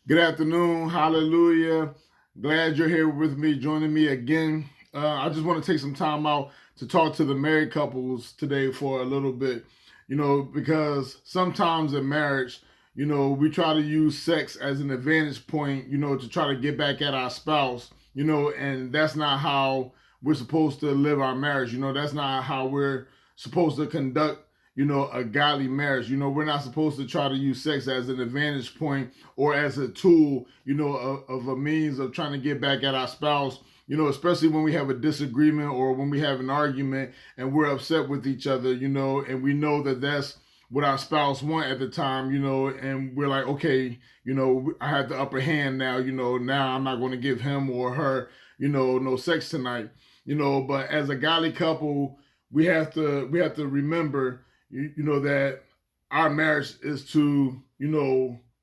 Good afternoon. Hallelujah. Glad you're here with me, joining me again. I just want to take some time out to talk to the married couples today for a little bit, because sometimes in marriage, we try to use sex as an advantage point, to try to get back at our spouse, and that's not how we're supposed to live our marriage. That's not how we're supposed to conduct a godly marriage. We're not supposed to try to use sex as an advantage point or as a tool, of a means of trying to get back at our spouse, especially when we have a disagreement or when we have an argument and we're upset with each other, and we know that that's what our spouse want at the time, and we're like, okay, I have the upper hand now, now I'm not going to give him or her, no sex tonight, but as a godly couple, we have to remember that our marriage is to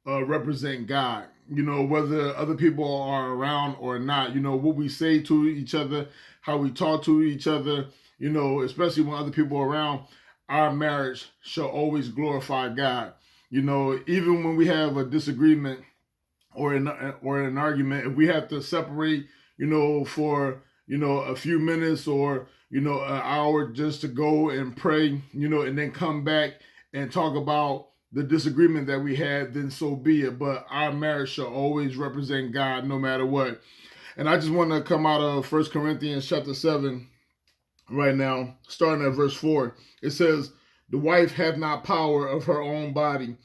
represent God. Whether other people are around or not. What we say to each other, how we talk to each other. Especially when other people are around. Our marriage shall always glorify God. Even when we have a disagreement or an argument, if we have to separate, for a few minutes or an hour just to go and pray, and then come back and talk about the disagreement that we had, then so be it. But our marriage shall always represent God no matter what. And I just want to come out of 1 Corinthians chapter 7 right now, starting at verse 4. It says, "The wife hath not power of her own body,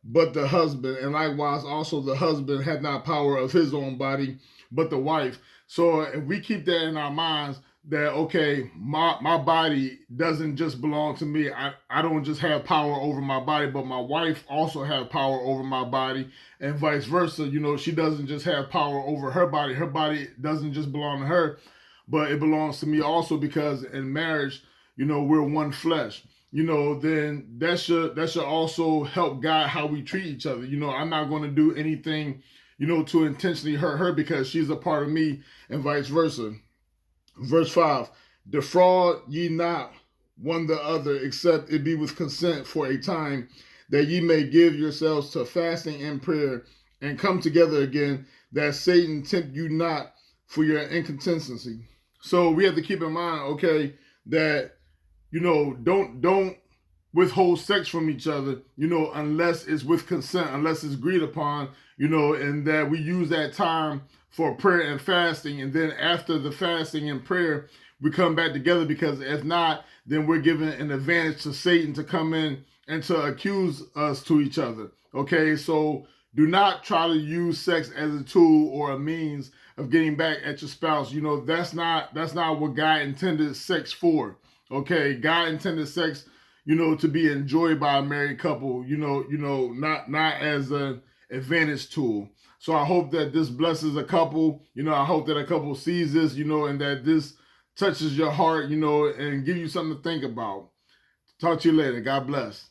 but the husband, and likewise also the husband hath not power of his own body, but the wife." So if we keep that in our minds, that okay, my body doesn't just belong to me. I don't just have power over my body, but my wife also have power over my body, and vice versa. She doesn't just have power over her body. Her body doesn't just belong to her, but it belongs to me also, because in marriage, we're one flesh. Then that should also help guide how we treat each other. I'm not going to do anything, to intentionally hurt her because she's a part of me, and vice versa. Verse 5, "Defraud ye not one the other, except it be with consent for a time, that ye may give yourselves to fasting and prayer, and come together again, that Satan tempt you not for your inconsistency." So we have to keep in mind, okay, that don't withhold sex from each other, unless it's with consent, unless it's agreed upon, and that we use that time for prayer and fasting. And then after the fasting and prayer, we come back together, because if not, then we're giving an advantage to Satan to come in and to accuse us to each other. Okay, so do not try to use sex as a tool or a means of getting back at your spouse. That's not what God intended sex for. Okay, God intended sex, to be enjoyed by a married couple, not as an advantage tool. So I hope that this blesses a couple. I hope that a couple sees this, and that this touches your heart, and give you something to think about. Talk to you later. God bless.